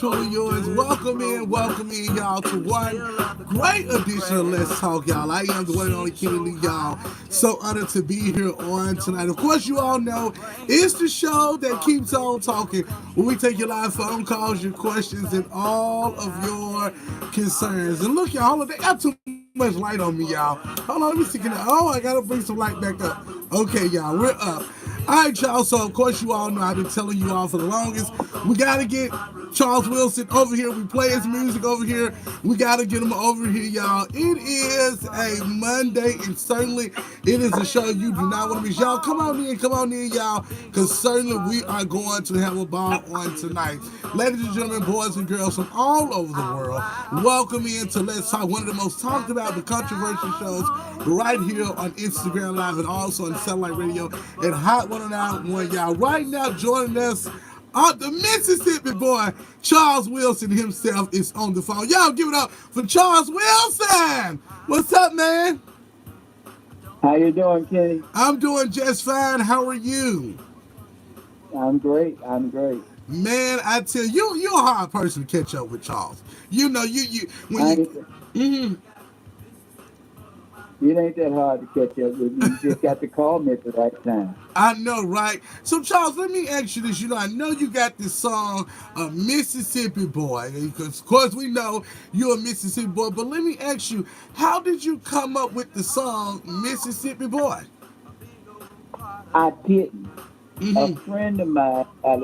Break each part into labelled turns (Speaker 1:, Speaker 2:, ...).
Speaker 1: Truly yours. Welcome in, y'all, to one great edition of Let's Talk, y'all. I am the one and only Kenny Lee, y'all. So honored to be here on tonight. Of course, you all know it's the show that keeps on talking, where we take your live phone calls, your questions, and all of your concerns. And look, y'all, they got too much light on me, y'all. Hold on, let me see. Oh, I gotta bring some light back up. Okay, y'all, we're up. All right, y'all. So, of course, you all know I've been telling you all for the longest. We got to get Charles Wilson over here. We play his music over here. We got to get him over here, y'all. It is a Monday, and certainly it is a show you do not want to miss. Y'all, come on in, y'all, because certainly we are going to have a ball on tonight. Ladies and gentlemen, boys and girls from all over the world, welcome in to Let's Talk, one of the most talked about, the controversial shows right here on Instagram Live and also on satellite radio at Hot 109.1, y'all. Right now, joining us, the Mississippi boy, Charles Wilson himself, is on the phone. Y'all give it up for Charles Wilson. What's up, man?
Speaker 2: How you doing, Kenny?
Speaker 1: I'm doing just fine. How are you?
Speaker 2: I'm great. I'm great.
Speaker 1: Man, I tell you, you're a hard person to catch up with, Charles. You know, you when
Speaker 2: I
Speaker 1: you.
Speaker 2: ain't, it ain't that hard to catch up with me. You just got to call me at the right time.
Speaker 1: I know, right? So, Charles, let me ask you this. You know, I know you got this song, Mississippi Boy, because, of course, we know you're a Mississippi boy, but let me ask you, how did you come up with the song Mississippi Boy?
Speaker 2: I didn't. A
Speaker 1: Mm
Speaker 2: friend of mine by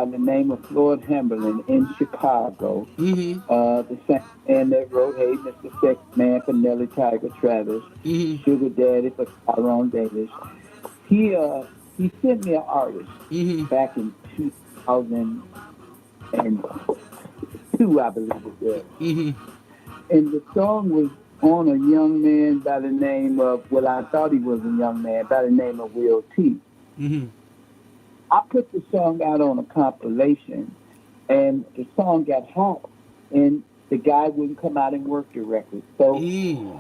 Speaker 2: the name of Floyd Hamberlin in Chicago,
Speaker 1: hmm. Mm
Speaker 2: the same man that wrote Hey Mr. Sex Man for Nelly Tiger Travis,
Speaker 1: hmm. Mm
Speaker 2: Sugar Daddy for Tyrone Davis. He uh he sent me an artist
Speaker 1: hmm. Mm
Speaker 2: back in 2002, I believe it was.
Speaker 1: hmm. Mm
Speaker 2: And the song was on a young man by the name of, well, I thought he was a young man by the name of Will T.
Speaker 1: hmm. Mm
Speaker 2: I put the song out on a compilation, and the song got hot, and the guy wouldn't come out and work the record. So
Speaker 1: hmm.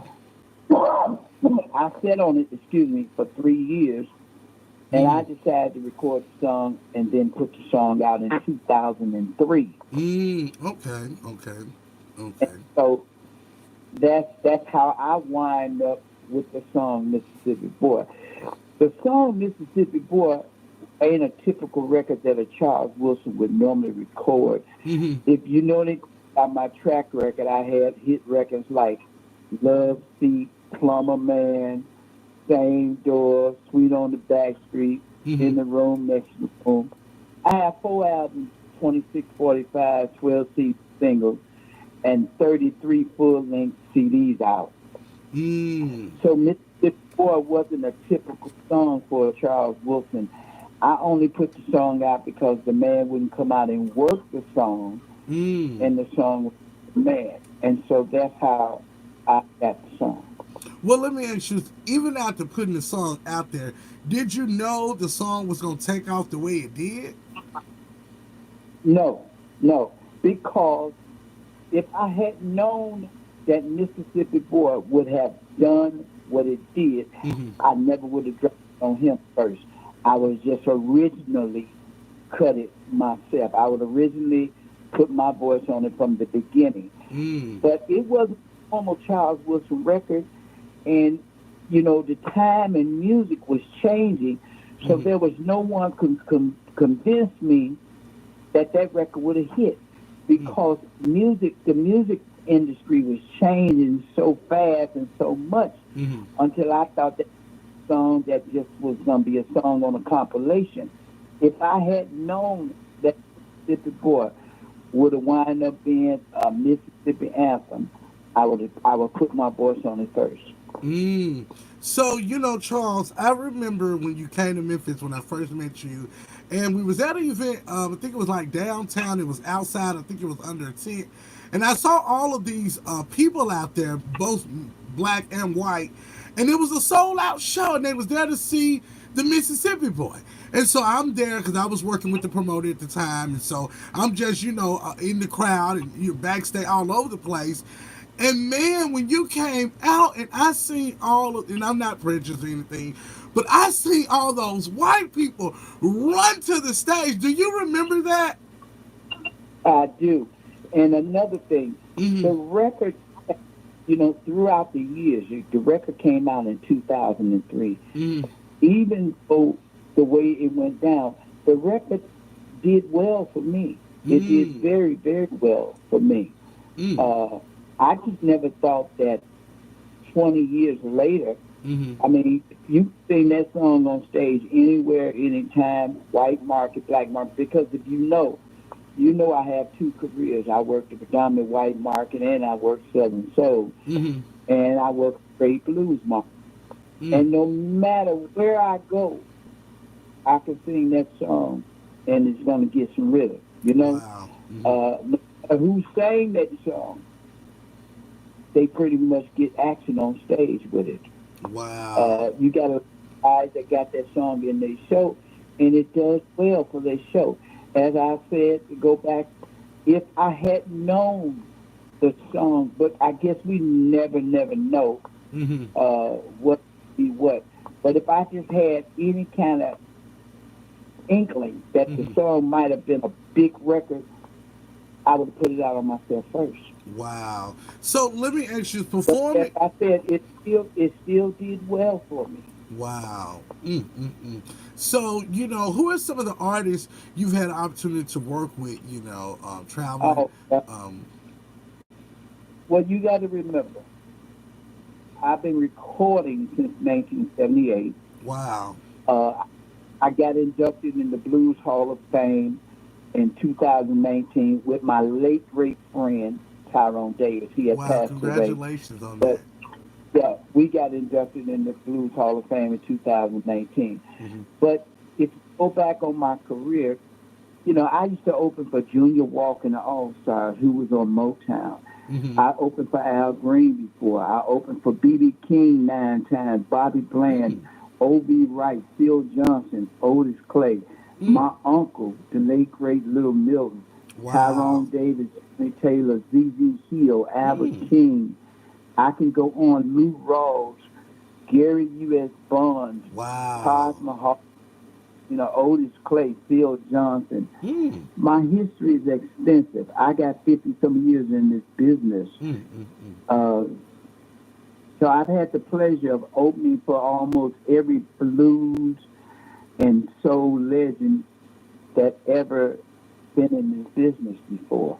Speaker 2: I sat on it, excuse me, for 3 years, and I
Speaker 1: Mm
Speaker 2: decided to record the song and then put the song out in 2003.
Speaker 1: hmm. Okay, okay,
Speaker 2: And
Speaker 1: okay.
Speaker 2: so that's how I wind up with the song Mississippi Boy. The song Mississippi Boy ain't a typical record that a Charles Wilson would normally record.
Speaker 1: Mm hmm.
Speaker 2: If you know anything about my track record, I had hit records like Love Seat, Plumber Man, Same Door, Sweet on the Back Street,
Speaker 1: Mm hmm.
Speaker 2: In the Room Next Room. I have 4 albums, 26, 45, 12 singles, and 33 full length CDs out.
Speaker 1: Mm.
Speaker 2: So Mississippi Boy wasn't a typical song for Charles Wilson. I only put the song out because the man wouldn't come out and work the song,
Speaker 1: Mm.
Speaker 2: and the song was mad. And so that's how I got the song.
Speaker 1: Well, let me ask you, even after putting the song out there, did you know the song was going to take off the way it did?
Speaker 2: No, no, because if I had known that Mississippi Boy would have done what it did,
Speaker 1: Mm-hmm.
Speaker 2: I never would have dropped it on him first. I was just originally cut it myself. I would originally put my voice on it from the beginning.
Speaker 1: Mm.
Speaker 2: But it wasn't a normal Charles Wilson record. And, the time and music was changing. So
Speaker 1: Mm-hmm.
Speaker 2: there was no one could convince me that that record would have hit because the music industry was changing so fast and so much
Speaker 1: Mm-hmm.
Speaker 2: until I thought that song that just was going to be a song on a compilation. If I had known that Mississippi Boy would have wound up being a Mississippi anthem, I would put my voice on it first.
Speaker 1: Mm. So, Charles, I remember when you came to Memphis when I first met you, and we was at an event, I think it was like downtown, it was outside, I think it was under a tent, and I saw all of these people out there, both black and white, and it was a sold out show, and they was there to see the Mississippi Boy. And so I'm there because I was working with the promoter at the time, and so I'm just, in the crowd, and you're backstage all over the place. And man, when you came out and I seen all of, and I'm not prejudiced or anything, but I seen all those white people run to the stage. Do you remember that?
Speaker 2: I do. And another thing,
Speaker 1: Mm-hmm.
Speaker 2: the record, throughout the years, the record came out in 2003.
Speaker 1: Mm-hmm.
Speaker 2: Even though the way it went down, the record did well for me. It did
Speaker 1: Mm-hmm.
Speaker 2: very, very well for me. Uh, I just never thought that 20 years later,
Speaker 1: Mm-hmm.
Speaker 2: I mean, you sing that song on stage anywhere, anytime, white market, black market, because if you know I have two careers. I work the predominant white market and I work Southern Soul
Speaker 1: Mm-hmm.
Speaker 2: and I work great blues market.
Speaker 1: Mm.
Speaker 2: And no matter where I go, I can sing that song and it's going to get some rhythm,
Speaker 1: Wow. Mm-hmm.
Speaker 2: No matter who sang that song, they pretty much get action on stage with it.
Speaker 1: Wow.
Speaker 2: You got a guys that got that song in their show, and it does well for their show. As I said, to go back, if I had known the song, but I guess we never know
Speaker 1: Mm-hmm.
Speaker 2: what be what. But if I just had any kind of inkling that the
Speaker 1: Mm-hmm.
Speaker 2: song might have been a big record, I would have put it out on myself first.
Speaker 1: Wow. So let me ask you,
Speaker 2: But as
Speaker 1: performing.
Speaker 2: I said, it still did well for me.
Speaker 1: Wow. Mm-mm-mm. So, who are some of the artists you've had an opportunity to work with, traveling?
Speaker 2: Oh,
Speaker 1: Um,
Speaker 2: well, you got to remember, I've been recording since 1978.
Speaker 1: wow.
Speaker 2: Uh, I got inducted in the Blues Hall of Fame in 2019 with my late great friend Tyrone Davis. He had
Speaker 1: Wow.
Speaker 2: passed away,
Speaker 1: Congratulations on that.
Speaker 2: but yeah, we got inducted in the Blues Hall of Fame in 2019.
Speaker 1: Mm-hmm.
Speaker 2: But if you go back on my career, I used to open for Junior Walker and the All Stars, who was on Motown.
Speaker 1: Mm-hmm.
Speaker 2: I opened for Al Green before. I opened for B.B. King 9 times, Bobby Bland,
Speaker 1: Mm.
Speaker 2: O.B. Wright, Phil Johnson, Otis Clay,
Speaker 1: Mm.
Speaker 2: my uncle, the late great Little Milton,
Speaker 1: Wow.
Speaker 2: Tyrone Davis, Jimmy Taylor, Z.Z. Hill, Albert
Speaker 1: Mm.
Speaker 2: King. I can go on, Lou Rawls, Gary U.S. Bonds, Taj
Speaker 1: Wow.
Speaker 2: Mahal, Otis Clay, Phil Johnson.
Speaker 1: Mm.
Speaker 2: My history is extensive. I got 50 some years in this business.
Speaker 1: Mm. Mm. Mm.
Speaker 2: Uh, so I've had the pleasure of opening for almost every blues and soul legend that ever been in this business before.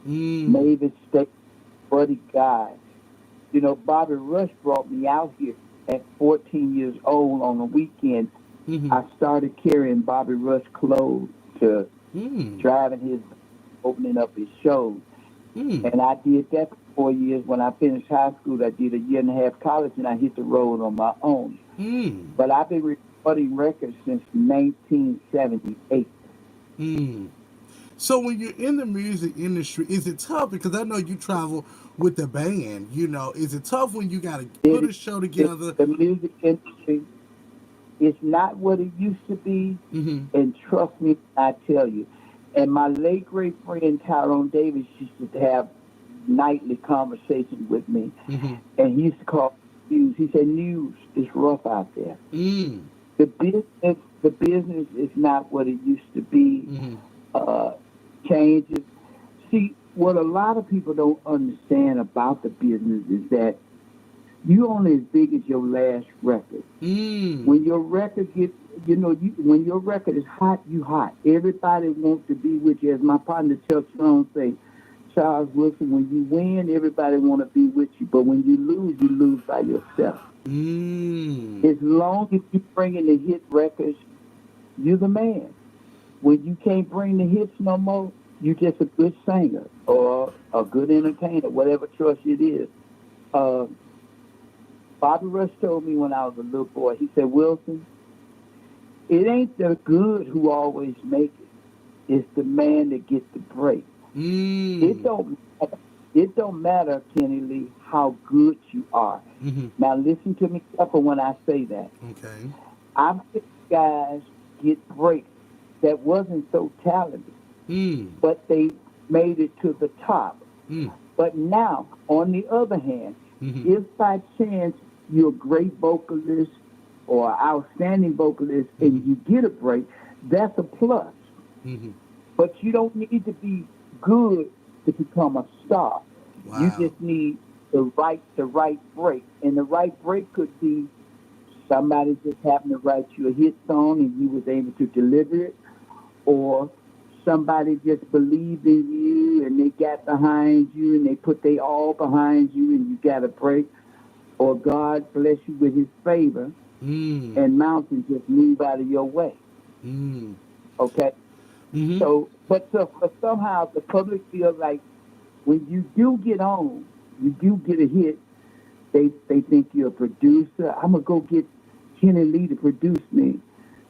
Speaker 1: Mm.
Speaker 2: Mavis State, Buddy Guy. Bobby Rush brought me out here at 14 years old on a weekend.
Speaker 1: Mm-hmm.
Speaker 2: I started carrying Bobby Rush clothes to
Speaker 1: Mm.
Speaker 2: driving his, opening up his shows.
Speaker 1: Mm.
Speaker 2: And I did that for 4 years. When I finished high school, I did a year and a half college, and I hit the road on my own.
Speaker 1: Mm.
Speaker 2: But I've been recording records since 1978.
Speaker 1: Mm. So when you're in the music industry, is it tough? Because I know you travel with the band. Is it tough when you got to put
Speaker 2: It,
Speaker 1: a show
Speaker 2: it,
Speaker 1: together?
Speaker 2: the music industry is not what it used to be,
Speaker 1: Mm-hmm.
Speaker 2: and trust me, I tell you. And my late great friend Tyrone Davis used to have nightly conversations with me,
Speaker 1: Mm-hmm.
Speaker 2: and he used to call news. He said, "News is rough out there.
Speaker 1: Mm.
Speaker 2: The business is not what it used to be.
Speaker 1: Mm-hmm.
Speaker 2: Uh, changes. See, what a lot of people don't understand about the business is that you only as big as your last record.
Speaker 1: Mm.
Speaker 2: When your record gets, when your record is hot, you hot. Everybody wants to be with you. As my partner Chuck Strong say, Charles Wilson, when you win, everybody want to be with you. But when you lose by yourself.
Speaker 1: Mm.
Speaker 2: As long as you bring in the hit records, you're the man. When you can't bring the hits no more, you just a good singer or a good entertainer, whatever choice it is. Uh, Bobby Rush told me when I was a little boy, he said, Wilson, it ain't the good who always make it. It's the man that gets the break. It
Speaker 1: Mm.
Speaker 2: don't matter. It don't matter, Kenny Lee, how good you are.
Speaker 1: Mm-hmm.
Speaker 2: Now listen to me careful when I say that.
Speaker 1: Okay.
Speaker 2: I've seen guys get breaks that wasn't so talented,
Speaker 1: Mm.
Speaker 2: but they made it to the top.
Speaker 1: Mm.
Speaker 2: But now, on the other hand,
Speaker 1: Mm-hmm.
Speaker 2: if by chance you're a great vocalist or outstanding vocalist and
Speaker 1: Mm-hmm.
Speaker 2: you get a break, that's a plus.
Speaker 1: Mm-hmm.
Speaker 2: But you don't need to be good to become a star. You
Speaker 1: Wow.
Speaker 2: just need the right break. And the right break could be somebody just happened to write you a hit song and you was able to deliver it, or somebody just believed in you and they got behind you and they put they all behind you and you got a break, or God bless you with his favor
Speaker 1: Mm.
Speaker 2: and mountains just move out of your way.
Speaker 1: Mm.
Speaker 2: Okay.
Speaker 1: Mm-hmm.
Speaker 2: So somehow the public feels like when you do get on, you do get a hit, they think you're a producer. I'm gonna go get Kenny Lee to produce me.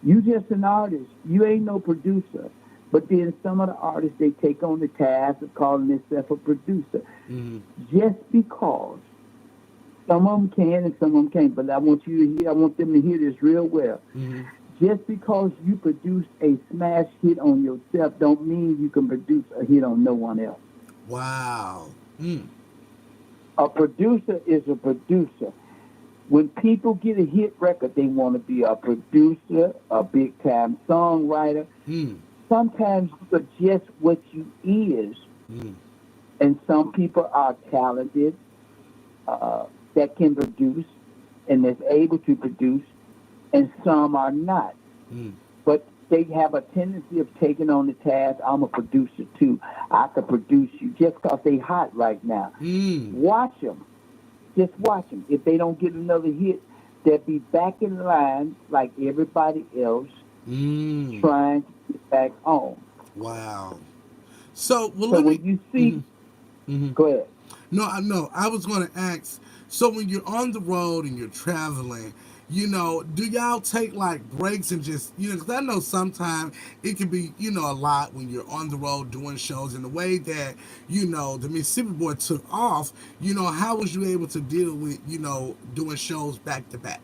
Speaker 2: You just an artist. You ain't no producer. But then some of the artists they take on the task of calling themselves a producer
Speaker 1: Mm-hmm.
Speaker 2: just because some of them can and some of them can't. But I want you to hear. I want them to hear this real well.
Speaker 1: Mm-hmm.
Speaker 2: Just because you produce a smash hit on yourself, don't mean you can produce a hit on no one else.
Speaker 1: Wow. Mm.
Speaker 2: A producer is a producer. When people get a hit record, they want to be a producer, a big time songwriter.
Speaker 1: Mm.
Speaker 2: Sometimes you are just what you is,
Speaker 1: Mm.
Speaker 2: and some people are talented that can produce and is able to produce, and some are not.
Speaker 1: Mm.
Speaker 2: But they have a tendency of taking on the task. I'm a producer too. I could produce you just because they hot right now.
Speaker 1: Mm.
Speaker 2: Watch them. Just watch them. If they don't get another hit, they'll be back in line like everybody else,
Speaker 1: Mm.
Speaker 2: trying to get back on.
Speaker 1: Wow. So, well,
Speaker 2: So
Speaker 1: let me.
Speaker 2: when you
Speaker 1: Mm-hmm.
Speaker 2: see,
Speaker 1: Mm-hmm.
Speaker 2: go ahead.
Speaker 1: No, I know. I was going to ask. So, when you're on the road and you're traveling, do y'all take like breaks and just, because I know sometimes it can be, a lot when you're on the road doing shows in the way that, the Mississippi Boy took off, how was you able to deal with, doing shows back to back?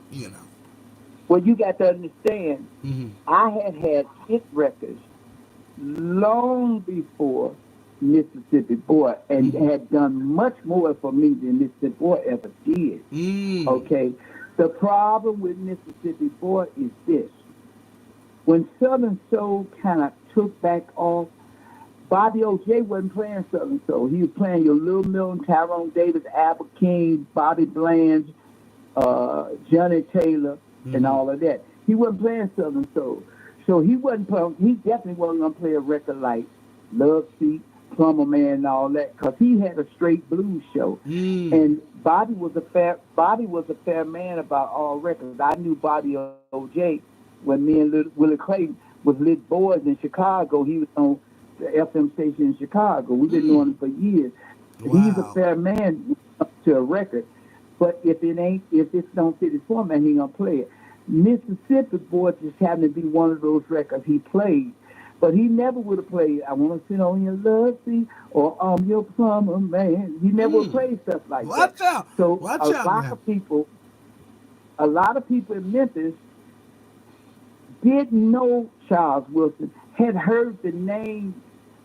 Speaker 2: Well, you got to understand,
Speaker 1: Mm-hmm.
Speaker 2: I had hit records long before Mississippi Boy, and
Speaker 1: Mm-hmm.
Speaker 2: had done much more for me than Mississippi Boy ever did.
Speaker 1: Mm.
Speaker 2: Okay, the problem with Mississippi Boy is this: when Southern Soul kind of took back off, Bobby OJ wasn't playing Southern Soul. He was playing your Lil Milton, Tyrone Davis, Albert King, Bobby Bland, Johnny Taylor, and
Speaker 1: Mm-hmm.
Speaker 2: all of that. He wasn't playing Southern Soul. So he wasn't playing, he definitely wasn't going to play a record like Love Seat, Plumber Man, and all that, because he had a straight blues show.
Speaker 1: Mm.
Speaker 2: And Bobby was a fair man about all records. I knew Bobby OJ when me and Willie Clayton was lit boys in Chicago. He was on the FM station in Chicago. We've been knowing
Speaker 1: Mm.
Speaker 2: him for years. He's a
Speaker 1: Wow.
Speaker 2: fair man to a record. But if this don't fit his format, he gonna play it. Mississippi Boy just happened to be one of those records he played. But he never would have played I Wanna Sit on Your Love Seat or I'm Your Plumber Man. He never would
Speaker 1: Mm.
Speaker 2: play stuff like that.
Speaker 1: Watch out.
Speaker 2: So
Speaker 1: Watch out now.
Speaker 2: a lot of people in Memphis didn't know Charles Wilson, had heard the name,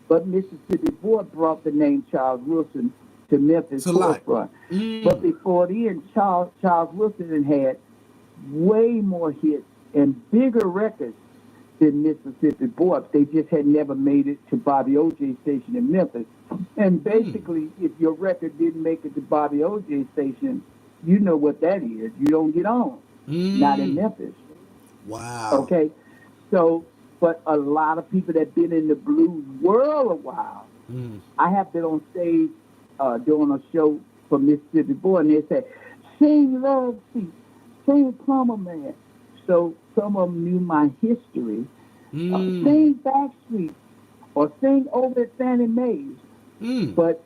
Speaker 2: but Mississippi Boy brought the name Charles Wilson to Memphis
Speaker 1: To like.
Speaker 2: forefront. But
Speaker 1: Mm.
Speaker 2: before then, Charles Wilson had way more hits and bigger records than Mississippi Boy. They just had never made it to Bobby OJ station in Memphis. And
Speaker 1: Mm.
Speaker 2: basically, if your record didn't make it to Bobby OJ station, you know what that is. You don't get on. Not in
Speaker 1: Mm.
Speaker 2: Memphis.
Speaker 1: Wow.
Speaker 2: Okay. So, but a lot of people that been in the blues world a while.
Speaker 1: Mm.
Speaker 2: I have been on stage doing a show for Mississippi Boy, and they say, "Sing Love Seat, sing Plumber Man." So some of them knew my history.
Speaker 1: Mm.
Speaker 2: Sing Backstreet or sing over at Fannie Mae's.
Speaker 1: Mm.
Speaker 2: But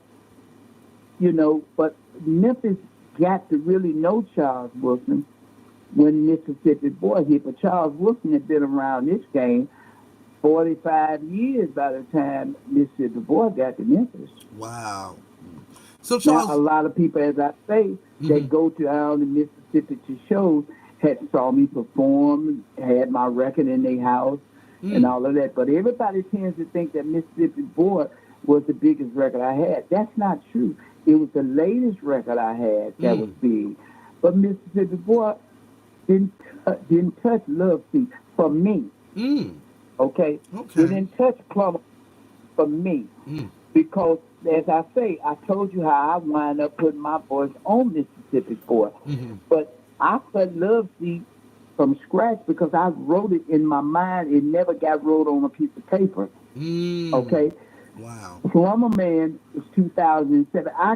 Speaker 2: but Memphis got to really know Charles Wilson when Mississippi Boy hit. But Charles Wilson had been around this game 45 years by the time Mississippi Boy got to Memphis.
Speaker 1: Wow. So
Speaker 2: Now, a
Speaker 1: Charles.
Speaker 2: lot of people, as I say,
Speaker 1: Mm-hmm.
Speaker 2: that go to Ireland and Mississippi to shows had saw me perform, had my record in their house, and
Speaker 1: Mm.
Speaker 2: all of that. But everybody tends to think that Mississippi Boy was the biggest record I had. That's not true. It was the latest record I had that was
Speaker 1: Mm.
Speaker 2: big. But Mississippi Boy didn't touch Love Seat for me.
Speaker 1: Mm.
Speaker 2: Okay, it
Speaker 1: Okay.
Speaker 2: didn't touch Plumber for me
Speaker 1: Mm.
Speaker 2: because as I say, I told you how I wind up putting my voice on Mississippi Boy.
Speaker 1: Mm-hmm.
Speaker 2: But I felt love seat from scratch because I wrote it in my mind. It never got wrote on a piece of paper.
Speaker 1: Mm.
Speaker 2: Okay.
Speaker 1: Wow.
Speaker 2: So I'm a man. It's 2007. I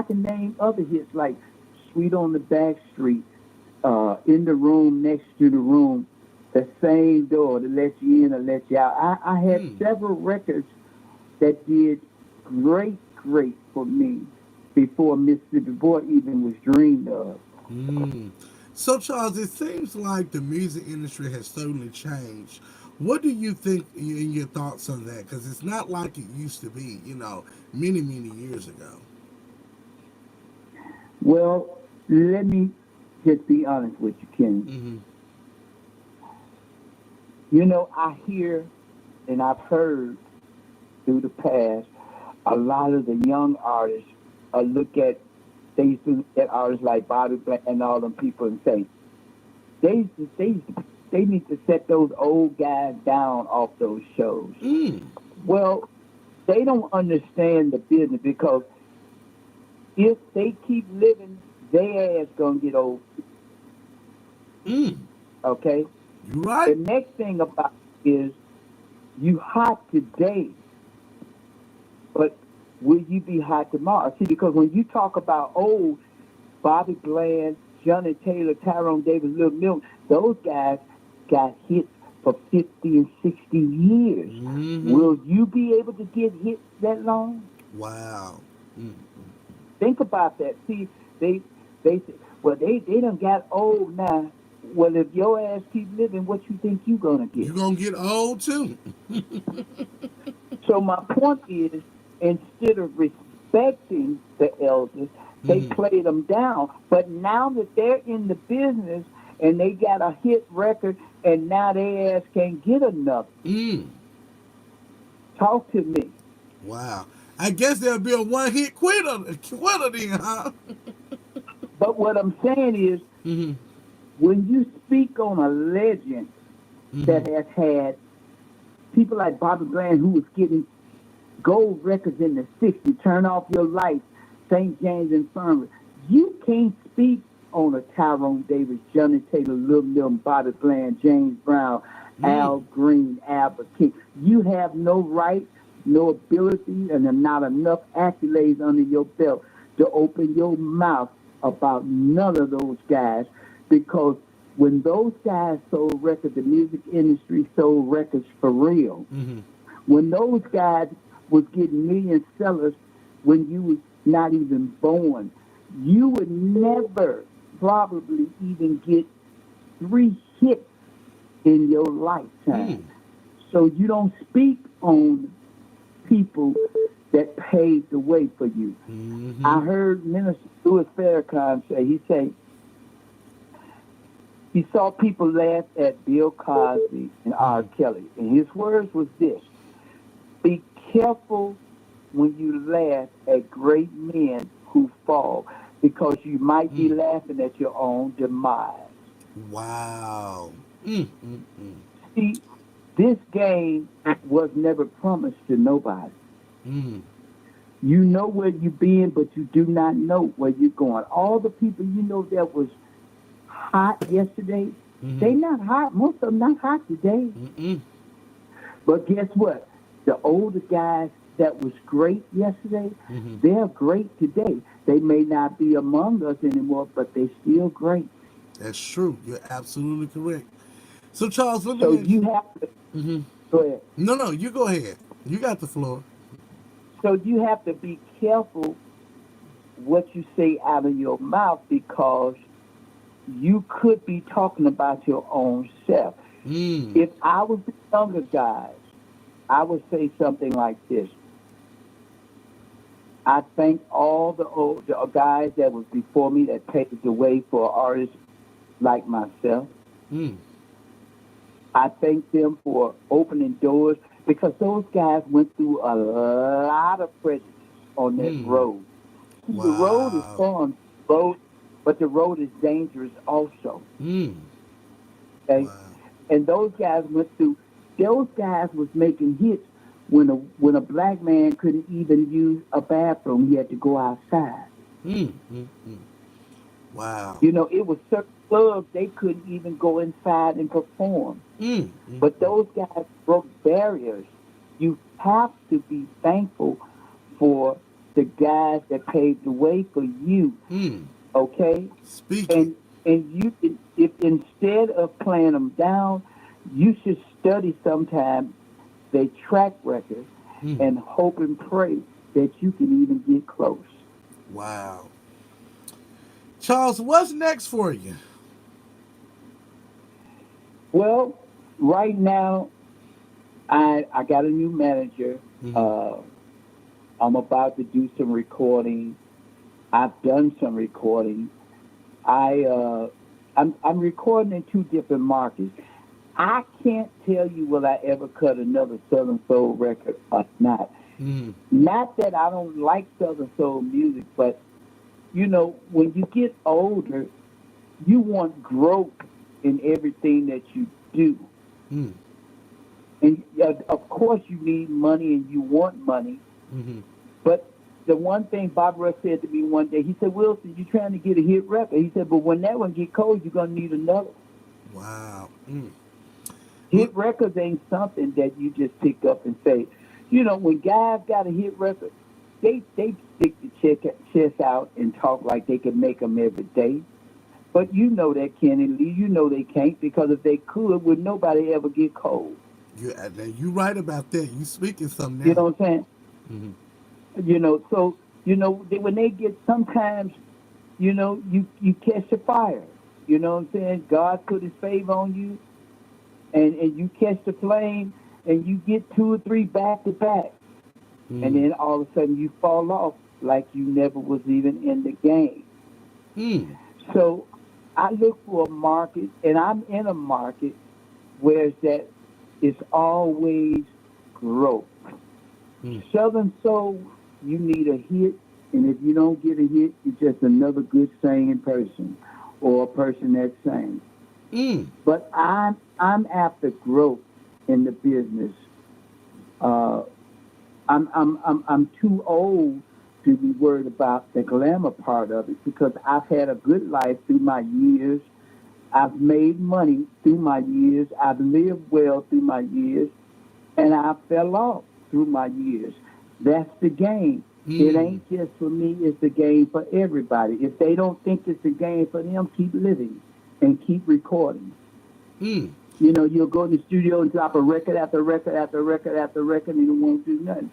Speaker 2: can name other hits like "Sweet on the Back Street," "In the Room Next to the Room," "The Same Door to Let You In or Let You Out." I had
Speaker 1: Mm.
Speaker 2: several records that did great for me before Mississippi Boy even was dreamed of.
Speaker 1: Mm. So, Charles, it seems like the music industry has totally changed. What do you think in your thoughts on that? Because it's not like it used to be, many, many years ago.
Speaker 2: Well, let me just be honest with you, Kenny.
Speaker 1: Mm-hmm.
Speaker 2: I hear and I've heard through the past a lot of the young artists look at they used to look at artists like Bobby Bland and all them people and say they they they need to set those old guys down off those shows.
Speaker 1: Mm.
Speaker 2: Well, they don't understand the business because if they keep living, their ass gonna get old.
Speaker 1: Mm.
Speaker 2: Okay.
Speaker 1: You
Speaker 2: The
Speaker 1: right?
Speaker 2: next thing about it is you hot today, but will you be hot tomorrow? See, because when you talk about old Bobby Bland, Johnny Taylor, Tyrone Davis, Little Milton, those guys got hits for 50 and 60 years.
Speaker 1: Mm-hmm.
Speaker 2: Will you be able to get hits that long?
Speaker 1: Wow. Mm.
Speaker 2: Think about that. See, they say, well, they done got old now. Well, if your ass keep living, what you think you gonna
Speaker 1: You
Speaker 2: get?
Speaker 1: gonna get old too.
Speaker 2: So my point is, instead of respecting the elders, they
Speaker 1: Mm-hmm.
Speaker 2: played them down. But now that they're in the business and they got a hit record, and now their ass can't get enough.
Speaker 1: Mm.
Speaker 2: Talk to me.
Speaker 1: Wow. I guess there'll be a one-hit quitter then, huh?
Speaker 2: But what I'm saying is,
Speaker 1: Mm-hmm.
Speaker 2: when you speak on a legend
Speaker 1: Mm-hmm.
Speaker 2: that has had people like Bobby Bland, who was getting gold records in the '60s, "Turn Off Your Lights," St. James Infirmary. You can't speak on a Tyrone Davis, Johnny Taylor, Little Milton, Bobby Bland, James Brown,
Speaker 1: Mm.
Speaker 2: Al Green, Albert King. You have no right, no ability, and not enough accolades under your belt to open your mouth about none of those guys because when those guys sold records, the music industry sold records for real.
Speaker 1: Mm-hmm.
Speaker 2: When those guys was getting million sellers when you was not even born, you would never probably even get three hits in your lifetime.
Speaker 1: Mm.
Speaker 2: So you don't speak on people that paved the way for you.
Speaker 1: Mm-hmm.
Speaker 2: I heard Minister Louis Farrakhan say, he saw people laugh at Bill Cosby and R.
Speaker 1: Mm-hmm.
Speaker 2: Kelly. And his words was this: be careful when you laugh at great men who fall because you might be
Speaker 1: Mm.
Speaker 2: laughing at your own demise.
Speaker 1: Wow. Mm. Mm. Mm.
Speaker 2: See, this game was never promised to nobody.
Speaker 1: Mm.
Speaker 2: You know where you've been, but you do not know where you're going. All the people you know that was hot yesterday,
Speaker 1: Mm-hmm.
Speaker 2: they not hot. Most of them not hot today.
Speaker 1: Mm-mm.
Speaker 2: But guess what? The older guys that was great yesterday,
Speaker 1: Mm-hmm.
Speaker 2: they're great today. They may not be among us anymore, but they're still great.
Speaker 1: That's true. You're absolutely correct. So, Charles, let
Speaker 2: So
Speaker 1: me ask
Speaker 2: you
Speaker 1: you.
Speaker 2: have to
Speaker 1: Mm-hmm.
Speaker 2: go ahead.
Speaker 1: No, no, you go ahead. You got the floor.
Speaker 2: So you have to be careful what you say out of your mouth because you could be talking about your own self.
Speaker 1: Mm.
Speaker 2: If I was the younger guys, I would say something like this. I thank all the guys that was before me that paved the way for artists like myself.
Speaker 1: Mm.
Speaker 2: I thank them for opening doors because those guys went through a lot of prejudice on that
Speaker 1: Mm.
Speaker 2: road. See, the road is
Speaker 1: Wow.
Speaker 2: fun, road, but the road is dangerous also.
Speaker 1: Mm.
Speaker 2: Okay,
Speaker 1: Wow.
Speaker 2: and those guys went through. Those guys was making hits when a black man couldn't even use a bathroom, he had to go outside.
Speaker 1: Mm, mm, mm. Wow.
Speaker 2: It was certain clubs they couldn't even go inside and perform.
Speaker 1: Mm, mm,
Speaker 2: But
Speaker 1: mm,
Speaker 2: those guys broke barriers. You have to be thankful for the guys that paved the way for you.
Speaker 1: mm.
Speaker 2: Okay,
Speaker 1: Speak it.
Speaker 2: and if instead of playing them down, you should study sometime their track record
Speaker 1: Mm.
Speaker 2: and hope and pray that you can even get close.
Speaker 1: Wow. Charles, what's next for you?
Speaker 2: Well, right now I got a new manager.
Speaker 1: Mm-hmm.
Speaker 2: Uh, I'm about to do some recording. I've done some recording. I I'm recording in two different markets. I can't tell you will I ever cut another Southern Soul record or not.
Speaker 1: Mm.
Speaker 2: Not that I don't like Southern Soul music, but when you get older, you want growth in everything that you do.
Speaker 1: Mm.
Speaker 2: And of course, you need money and you want money.
Speaker 1: Mm-hmm.
Speaker 2: But the one thing Bob Rush said to me one day, he said, Wilson, you're trying to get a hit record. He said, but when that one get cold, you're going to need another.
Speaker 1: Wow. Mm.
Speaker 2: Hit records ain't something that you just pick up and say. When guys got a hit record, they stick the chest out and talk like they can make them every day. But that Kenny Lee, they can't, because if they could, would nobody ever get cold?
Speaker 1: You right about that. You speaking something
Speaker 2: You
Speaker 1: now.
Speaker 2: know what I'm saying?
Speaker 1: Mm-hmm.
Speaker 2: So when they get sometimes, you catch a fire. You know what I'm saying? God put His favor on you, and you catch the flame, and you get two or three back to back, and
Speaker 1: Mm.
Speaker 2: then all of a sudden you fall off like you never was even in the game.
Speaker 1: Mm.
Speaker 2: So I look for a market, and I'm in a market where it's always growth.
Speaker 1: Mm.
Speaker 2: Southern Soul, you need a hit, and if you don't get a hit, you're just another good singing person or a person that sings.
Speaker 1: Mm.
Speaker 2: But I'm after growth in the business. Uh, I'm too old to be worried about the glamour part of it, because I've had a good life through my years. I've made money through my years. I've lived well through my years, and I fell off through my years. That's the game. It
Speaker 1: Mm.
Speaker 2: ain't just for me, it's the game for everybody. If they don't think it's a game for them, keep living and keep recording.
Speaker 1: Mm.
Speaker 2: You'll go in the studio and drop a record after record after record after record, and it won't do nothing.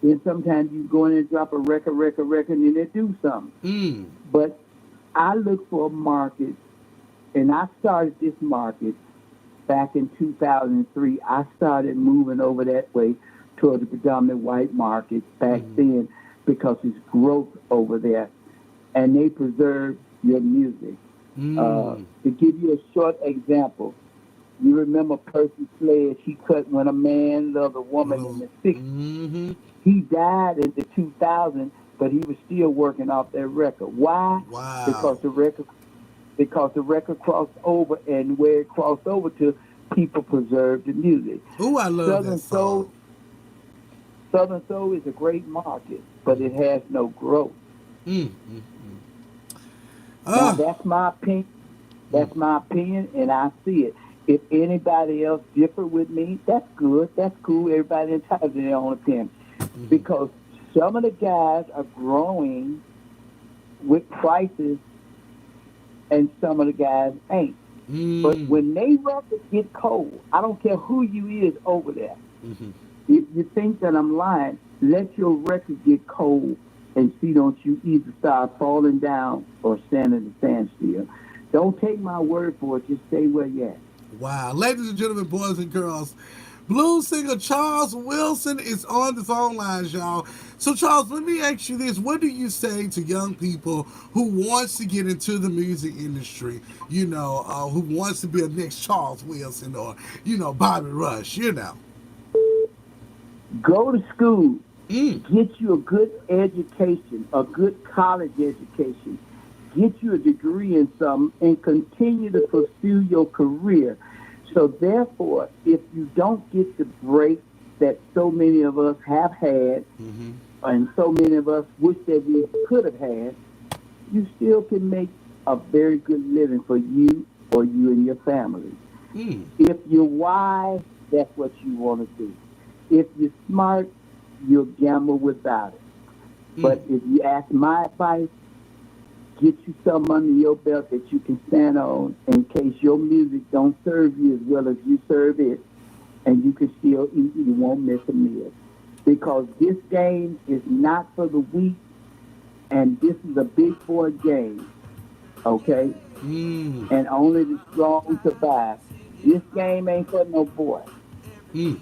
Speaker 2: Then sometimes you go in and drop a record, and it do something.
Speaker 1: Mm.
Speaker 2: But I look for a market, and I started this market back in 2003. I started moving over that way toward the predominant white market back
Speaker 1: Mm.
Speaker 2: then, because it's growth over there, and they preserve your music.
Speaker 1: Mm.
Speaker 2: To give you a short example, you remember Percy Sledge? He cut When a Man Loved a Woman in
Speaker 1: Well,
Speaker 2: the 60s.
Speaker 1: mm-hmm.
Speaker 2: He died in the 2000s, but he was still working off that record. Why? Because
Speaker 1: Wow.
Speaker 2: the record crossed over, and where it crossed over to, people preserved the music.
Speaker 1: Ooh, I love that
Speaker 2: Southern
Speaker 1: song.
Speaker 2: Soul, Southern Soul is a great market, but
Speaker 1: Mm.
Speaker 2: it has no growth.
Speaker 1: Mm. Mm.
Speaker 2: Now
Speaker 1: Ah.
Speaker 2: that's my opinion.
Speaker 1: Mm.
Speaker 2: That's my opinion, and I see it. If anybody else differ with me, that's good. That's cool. Everybody entitled to their own opinion,
Speaker 1: Mm-hmm.
Speaker 2: because some of the guys are growing with prices, and some of the guys ain't. But
Speaker 1: Mm.
Speaker 2: when they records get cold, I don't care who you is over there.
Speaker 1: Mm-hmm.
Speaker 2: If you think that I'm lying, let your record get cold and see, don't you either start falling down or standing a standstill. Don't take my word for it. Just stay where you at.
Speaker 1: Wow. Ladies and gentlemen, boys and girls, blues singer Charles Wilson is on the phone lines, y'all. So, Charles, let me ask you this. What do you say to young people who wants to get into the music industry, who wants to be a next Charles Wilson or, Bobby Rush,
Speaker 2: Go to school.
Speaker 1: Mm.
Speaker 2: Get you a good education, a good college education. Get you a degree in something and continue to pursue your career. So therefore, if you don't get the break that so many of us have had,
Speaker 1: Mm-hmm.
Speaker 2: and so many of us wish that we could have had, you still can make a very good living for you or you and your family.
Speaker 1: Mm.
Speaker 2: If you're wise, that's what you want to do. If you're smart, you'll gamble without it.
Speaker 1: Mm.
Speaker 2: But if you ask my advice, get you something under your belt that you can stand on in case your music don't serve you as well as you serve it, and you can still eat and you won't miss a meal. Because this game is not for the weak, and this is a big boy game, okay?
Speaker 1: Mm.
Speaker 2: And only the strong survive. This game ain't for no boy.
Speaker 1: Mm.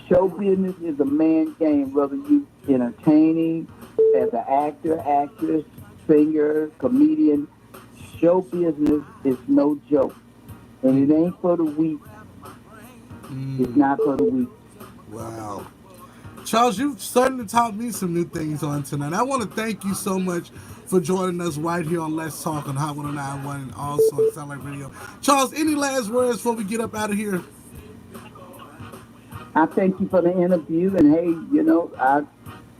Speaker 2: Show business is a man game, whether you entertaining as an actor, actress, singer, comedian. Show business is no joke. And it ain't for the weak. It's
Speaker 1: Mm.
Speaker 2: not for the weak.
Speaker 1: Wow. Charles, you've certainly taught me some new things on tonight. I want to thank you so much for joining us right here on Let's Talk on Hot 1091 and also on Sound Like Radio. Charles, any last words before we get up out of here?
Speaker 2: I thank you for the interview, and hey, I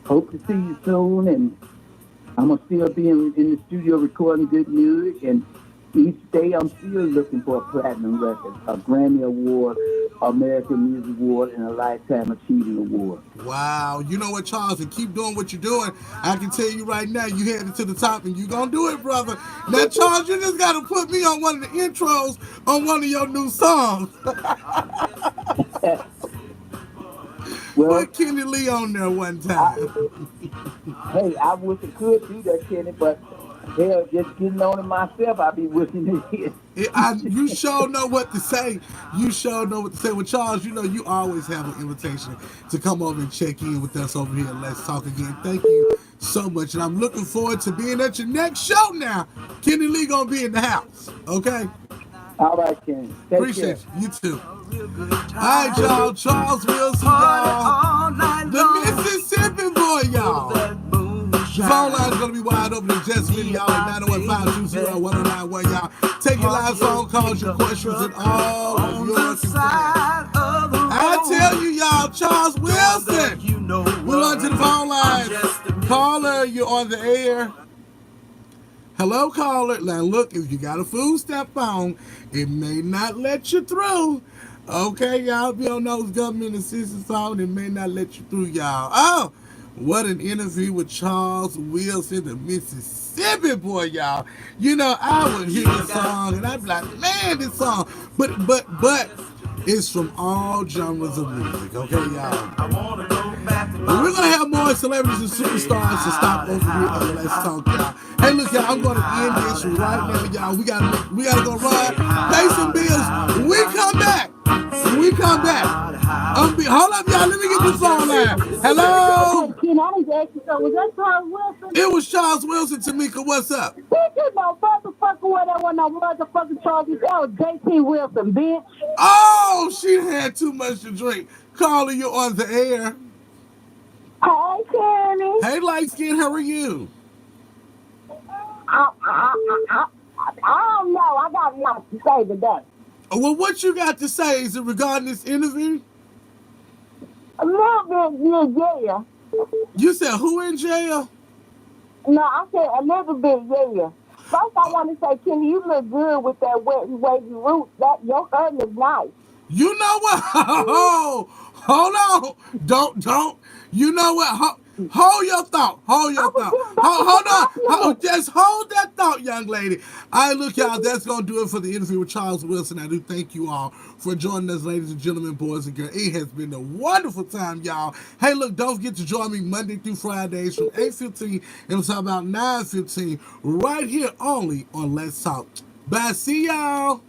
Speaker 2: hope to see you soon. And I'm gonna still be in the studio recording good music, and each day I'm still looking for a platinum record, a Grammy Award, American Music Award, and a Lifetime Achievement Award.
Speaker 1: Wow. You know what, Charles, and keep doing what you're doing. I can tell you right now, you headed to the top and you going to do it, brother. Now, Charles, you just got to put me on one of the intros on one of your new songs. Put
Speaker 2: Well,
Speaker 1: Kenny Lee on there one
Speaker 2: I,
Speaker 1: time.
Speaker 2: hey, I wish I could do that, Kenny, but hell, just getting on it myself, I be wishing it
Speaker 1: You sure know what to say. You sure know what to say. Well, Charles, you know you always have an invitation to come over and check in with us over here at Let's Talk Again. Thank you so much. And I'm looking forward to being at your next show now. Kenny Lee going to be in the house. Okay?
Speaker 2: All right, Kenny. Take care.
Speaker 1: Appreciate you. You too. All right, y'all. Charles Wilson, y'all. The Mississippi boy, y'all. The phone line's gonna be wide open in just a minute, y'all. At 901-520-1091, y'all. Take your live phone calls, your questions, and all of your concerns. I tell you, y'all, Charles Wilson. We're on to the phone lines. Caller, you're on the air. Hello, caller. Now, look, if you got a food stamp phone, it may not let you through. Okay, y'all, be on those government assistance phone, it may not let you through, y'all. Oh, what an interview with Charles Wilson, the Mississippi boy, y'all. You know, I would hear this song and I'd be like, man, this song. But, it's from all genres of music, okay, y'all? But we're gonna have more celebrities and superstars to stop over here on Let's Talk, y'all. Hey, look, y'all, I'm gonna end this right now, y'all. We gotta go run, pay some bills. When we come back. Hold up, y'all. Let me get this phone line. Hello.
Speaker 3: Ken, I need to ask you something. Was that Charles Wilson?
Speaker 1: It was Charles Wilson, Tamika. What's up?
Speaker 3: Bitch, you know, motherfucker, what that was no motherfucking Charles Wilson. That was JT Wilson, bitch.
Speaker 1: Oh, she had too much to drink. Calling you on the air.
Speaker 3: Hey, Kenny.
Speaker 1: Hey, light skin, how are you?
Speaker 3: I don't know. I got a lot to say today.
Speaker 1: Well, what you got to say? Is it regarding this interview?
Speaker 3: A little bit, yeah.
Speaker 1: You said who in jail?
Speaker 3: No, I said a little bit, yeah. First, I want to say, Kenny, you look good with that wet and wavy roots. That your hair looks nice.
Speaker 1: You know what? Hold on. Don't. You know what? Hold your thought. Hold on. Just hold that thought, young lady. All right, look, y'all. That's going to do it for the interview with Charles Wilson. I do thank you all for joining us, ladies and gentlemen, boys and girls. It has been a wonderful time, y'all. Hey, look, don't forget to join me Monday through Fridays from 8:15 until about 9:15 right here only on Let's Talk. Bye. See y'all.